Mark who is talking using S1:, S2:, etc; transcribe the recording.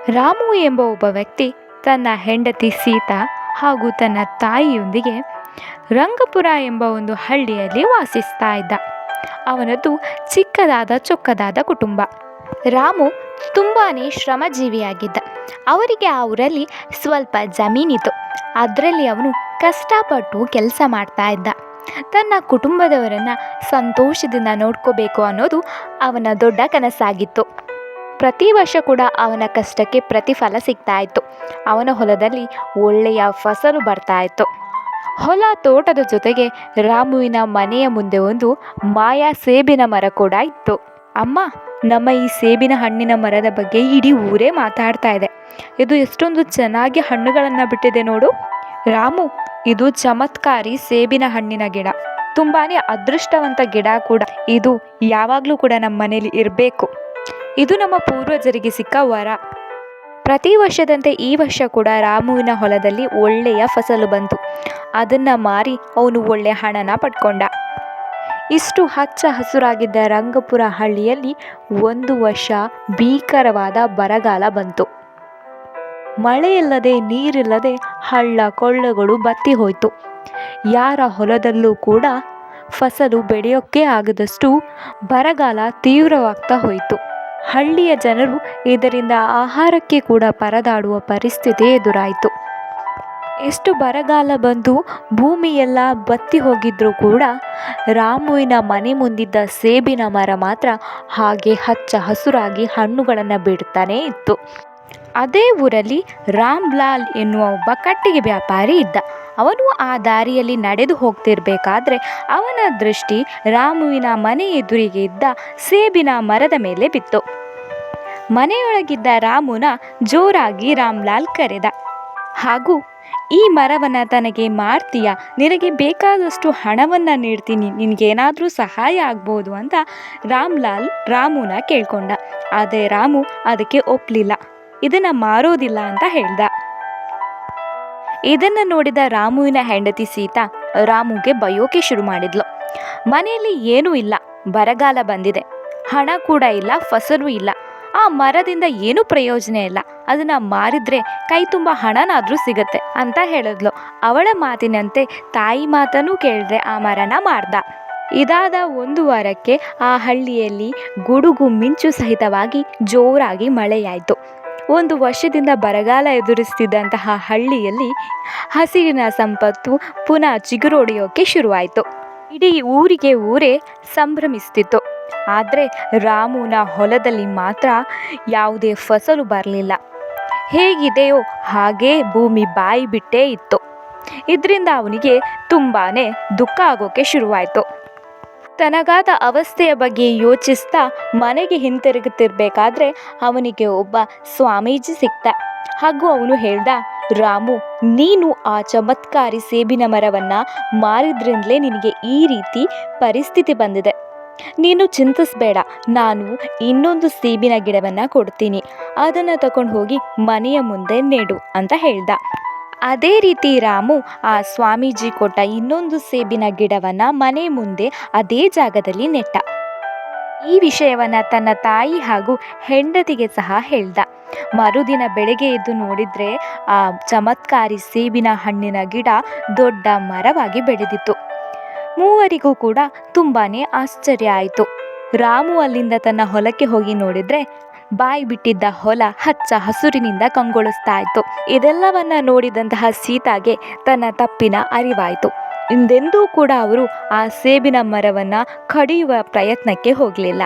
S1: ರಾಮು ಎಂಬ ಒಬ್ಬ ವ್ಯಕ್ತಿ ತನ್ನ ಹೆಂಡತಿ ಸೀತಾ ಹಾಗೂ ತನ್ನ ತಾಯಿಯೊಂದಿಗೆ ರಂಗಪುರ ಎಂಬ ಒಂದು ಹಳ್ಳಿಯಲ್ಲಿ ವಾಸಿಸ್ತಾ ಇದ್ದ. ಅವನದು ಚಿಕ್ಕದಾದ ಚೊಕ್ಕದಾದ ಕುಟುಂಬ. ರಾಮು ತುಂಬಾ ಶ್ರಮಜೀವಿಯಾಗಿದ್ದ. ಅವರಿಗೆ ಆ ಊರಲ್ಲಿ ಸ್ವಲ್ಪ ಜಮೀನಿತ್ತು. ಅದರಲ್ಲಿ ಅವನು ಕಷ್ಟಪಟ್ಟು ಕೆಲಸ ಮಾಡ್ತಾ ಇದ್ದ. ತನ್ನ ಕುಟುಂಬದವರನ್ನು ಸಂತೋಷದಿಂದ ನೋಡ್ಕೋಬೇಕು ಅನ್ನೋದು ಅವನ ದೊಡ್ಡ ಕನಸಾಗಿತ್ತು. ಪ್ರತಿ ವರ್ಷ ಕೂಡ ಅವನ ಕಷ್ಟಕ್ಕೆ ಪ್ರತಿಫಲ ಸಿಗ್ತಾ ಇತ್ತು. ಅವನ ಹೊಲದಲ್ಲಿ ಒಳ್ಳೆಯ ಫಸಲು ಬರ್ತಾ ಇತ್ತು. ಹೊಲ ತೋಟದ ಜೊತೆಗೆ ರಾಮುವಿನ ಮನೆಯ ಮುಂದೆ ಒಂದು ಮಾಯಾ ಸೇಬಿನ ಮರ ಕೂಡ ಇತ್ತು. ಅಮ್ಮ, ನಮ್ಮ ಈ ಸೇಬಿನ ಹಣ್ಣಿನ ಮರದ ಬಗ್ಗೆ ಇಡೀ ಊರೇ ಮಾತಾಡ್ತಾ ಇದೆ. ಇದು ಎಷ್ಟೊಂದು ಚೆನ್ನಾಗಿ ಹಣ್ಣುಗಳನ್ನು ಬಿಟ್ಟಿದೆ ನೋಡು. ರಾಮು, ಇದು ಚಮತ್ಕಾರಿ ಸೇಬಿನ ಹಣ್ಣಿನ ಗಿಡ. ತುಂಬಾ ಅದೃಷ್ಟವಂತ ಗಿಡ ಕೂಡ. ಇದು ಯಾವಾಗಲೂ ಕೂಡ ನಮ್ಮ ಮನೇಲಿ ಇರಬೇಕು. ಇದು ನಮ್ಮ ಪೂರ್ವಜರಿಗೆ ಸಿಕ್ಕ ವರ. ಪ್ರತಿ ವರ್ಷದಂತೆ ಈ ವರ್ಷ ಕೂಡ ರಾಮುವಿನ ಹೊಲದಲ್ಲಿ ಒಳ್ಳೆಯ ಫಸಲು ಬಂತು. ಅದನ್ನು ಮಾರಿ ಅವನು ಒಳ್ಳೆಯ ಹಣನ ಪಡ್ಕೊಂಡ. ಇಷ್ಟು ಹಚ್ಚ ಹಸುರಾಗಿದ್ದ ರಂಗಪುರ ಹಳ್ಳಿಯಲ್ಲಿ ಒಂದು ವರ್ಷ ಭೀಕರವಾದ ಬರಗಾಲ ಬಂತು. ಮಳೆಯಿಲ್ಲದೆ ನೀರಿಲ್ಲದೆ ಹಳ್ಳ ಕೊಳ್ಳಗಳು ಬತ್ತಿ ಹೋಯಿತು. ಯಾರ ಹೊಲದಲ್ಲೂ ಕೂಡ ಫಸಲು ಬೆಳೆಯೋಕ್ಕೆ ಆಗದಷ್ಟು ಬರಗಾಲ ತೀವ್ರವಾಗ್ತಾ ಹೋಯಿತು. ಹಳ್ಳಿಯ ಜನರು ಇದರಿಂದ ಆಹಾರಕ್ಕೆ ಕೂಡ ಪರದಾಡುವ ಪರಿಸ್ಥಿತಿ ಎದುರಾಯಿತು. ಎಷ್ಟು ಬರಗಾಲ ಬಂದು ಭೂಮಿಯೆಲ್ಲ ಬತ್ತಿ ಹೋಗಿದ್ರೂ ಕೂಡ ರಾಮುವಿನ ಮನೆ ಮುಂದಿದ್ದ ಸೇಬಿನ ಮರ ಮಾತ್ರ ಹಾಗೆ ಹಚ್ಚ ಹಸುರಾಗಿ ಹಣ್ಣುಗಳನ್ನು ಬಿಡ್ತಾನೇ ಇತ್ತು. ಅದೇ ಊರಲ್ಲಿ ರಾಮ್ಲಾಲ್ ಎನ್ನುವ ಒಬ್ಬ ಕಟ್ಟಿಗೆ ವ್ಯಾಪಾರಿ ಇದ್ದ. ಅವನು ಆ ದಾರಿಯಲ್ಲಿ ನಡೆದು ಹೋಗ್ತಿರ್ಬೇಕಾದ್ರೆ ಅವನ ದೃಷ್ಟಿ ರಾಮುವಿನ ಮನೆ ಎದುರಿಗೆ ಇದ್ದ ಸೇಬಿನ ಮರದ ಮೇಲೆ ಬಿತ್ತು. ಮನೆಯೊಳಗಿದ್ದ ರಾಮುನ ಜೋರಾಗಿ ರಾಮ್ಲಾಲ್ ಕರೆದ ಹಾಗೂ ಈ ಮರವನ್ನು ತನಗೆ ಮಾರ್ತೀಯಾ, ನಿನಗೆ ಬೇಕಾದಷ್ಟು ಹಣವನ್ನು ನೀಡ್ತೀನಿ, ನಿನಗೇನಾದರೂ ಸಹಾಯ ಆಗ್ಬೋದು ಅಂತ ರಾಮ್ಲಾಲ್ ರಾಮುನ ಕೇಳ್ಕೊಂಡ. ಆದರೆ ರಾಮು ಅದಕ್ಕೆ ಒಪ್ಪಲಿಲ್ಲ. ಇದನ್ನು ಮಾರೋದಿಲ್ಲ ಅಂತ ಹೇಳ್ದ. ಇದನ್ನು ನೋಡಿದ ರಾಮುವಿನ ಹೆಂಡತಿ ಸೀತಾ ರಾಮುಗೆ ಬಯೋಕೆ ಶುರು ಮಾಡಿದ್ಲು. ಮನೆಯಲ್ಲಿ ಏನೂ ಇಲ್ಲ, ಬರಗಾಲ ಬಂದಿದೆ, ಹಣ ಕೂಡ ಇಲ್ಲ, ಫಸಲು ಇಲ್ಲ, ಆ ಮರದಿಂದ ಏನೂ ಪ್ರಯೋಜನ ಇಲ್ಲ, ಅದನ್ನು ಮಾರಿದ್ರೆ ಕೈ ತುಂಬ ಹಣನಾದರೂ ಸಿಗತ್ತೆ ಅಂತ ಹೇಳಿದ್ಲು. ಅವಳ ಮಾತಿನಂತೆ ತಾಯಿ ಮಾತನ್ನು ಕೇಳಿದ್ರೆ ಆ ಮರನ ಮಾರ್ದ. ಇದಾದ ಒಂದು ವಾರಕ್ಕೆ ಆ ಹಳ್ಳಿಯಲ್ಲಿ ಗುಡುಗು ಮಿಂಚು ಸಹಿತವಾಗಿ ಜೋರಾಗಿ ಮಳೆಯಾಯಿತು. ಒಂದು ವರ್ಷದಿಂದ ಬರಗಾಲ ಎದುರಿಸ್ತಿದ್ದಂತಹ ಹಳ್ಳಿಯಲ್ಲಿ ಹಸಿರಿನ ಸಂಪತ್ತು ಪುನಃ ಚಿಗುರೊಡೆಯೋಕ್ಕೆ ಶುರುವಾಯಿತು. ಇಡೀ ಊರೇ ಸಂಭ್ರಮಿಸ್ತಿತ್ತು. ಆದರೆ ರಾಮುನ ಹೊಲದಲ್ಲಿ ಮಾತ್ರ ಯಾವುದೇ ಫಸಲು ಬರಲಿಲ್ಲ. ಹೇಗಿದೆಯೋ ಹಾಗೇ ಭೂಮಿ ಬಾಯಿ ಬಿಟ್ಟೇ ಇತ್ತು. ಇದರಿಂದ ಅವನಿಗೆ ತುಂಬಾ ದುಃಖ ಆಗೋಕ್ಕೆ ಶುರುವಾಯಿತು. ತನಗಾದ ಅವಸ್ಥೆಯ ಬಗ್ಗೆ ಯೋಚಿಸ್ತಾ ಮನೆಗೆ ಹಿಂತಿರುಗುತ್ತಿರ್ಬೇಕಾದ್ರೆ ಅವನಿಗೆ ಒಬ್ಬ ಸ್ವಾಮೀಜಿ ಸಿಕ್ತ ಹಾಗೂ ಅವನು ಹೇಳ್ದ, ರಾಮು, ನೀನು ಆ ಚಮತ್ಕಾರಿ ಸೇಬಿನ ಮರವನ್ನು ಮಾರಿದ್ರಿಂದಲೇ ನಿನಗೆ ಈ ರೀತಿ ಪರಿಸ್ಥಿತಿ ಬಂದಿದೆ. ನೀನು ಚಿಂತಿಸಬೇಡ, ನಾನು ಇನ್ನೊಂದು ಸೇಬಿನ ಗಿಡವನ್ನು ಕೊಡ್ತೀನಿ, ಅದನ್ನು ತಗೊಂಡು ಹೋಗಿ ಮನೆಯ ಮುಂದೆ ನೆಡು ಅಂತ ಹೇಳ್ದ. ಅದೇ ರೀತಿ ರಾಮು ಆ ಸ್ವಾಮೀಜಿ ಕೊಟ್ಟ ಇನ್ನೊಂದು ಸೇಬಿನ ಗಿಡವನ್ನು ಮನೆ ಮುಂದೆ ಅದೇ ಜಾಗದಲ್ಲಿ ನೆಟ್ಟ. ಈ ವಿಷಯವನ್ನು ತನ್ನ ತಾಯಿ ಹಾಗೂ ಹೆಂಡತಿಗೆ ಸಹ ಹೇಳ್ದ. ಮರುದಿನ ಬೆಳಗ್ಗೆ ಎದ್ದು ನೋಡಿದರೆ ಆ ಚಮತ್ಕಾರಿ ಸೇಬಿನ ಹಣ್ಣಿನ ಗಿಡ ದೊಡ್ಡ ಮರವಾಗಿ ಬೆಳೆದಿತ್ತು. ಮೂವರಿಗೂ ಕೂಡ ತುಂಬಾ ಆಶ್ಚರ್ಯ ಆಯಿತು. ರಾಮು ಅಲ್ಲಿಂದ ತನ್ನ ಹೊಲಕ್ಕೆ ಹೋಗಿ ನೋಡಿದರೆ ಬಾಯಿ ಬಿಟ್ಟಿದ್ದ ಹೊಲ ಹಚ್ಚ ಹಸುರಿನಿಂದ ಕಂಗೊಳಿಸ್ತಾ ಇತ್ತು. ಇದೆಲ್ಲವನ್ನ ನೋಡಿದಂತಹ ಸೀತಾಗೆ ತನ್ನ ತಪ್ಪಿನ ಅರಿವಾಯಿತು. ಇಂದೆಂದೂ ಕೂಡ ಅವರು ಆ ಸೇಬಿನ ಮರವನ್ನು ಕಡಿಯುವ ಪ್ರಯತ್ನಕ್ಕೆ ಹೋಗಲಿಲ್ಲ.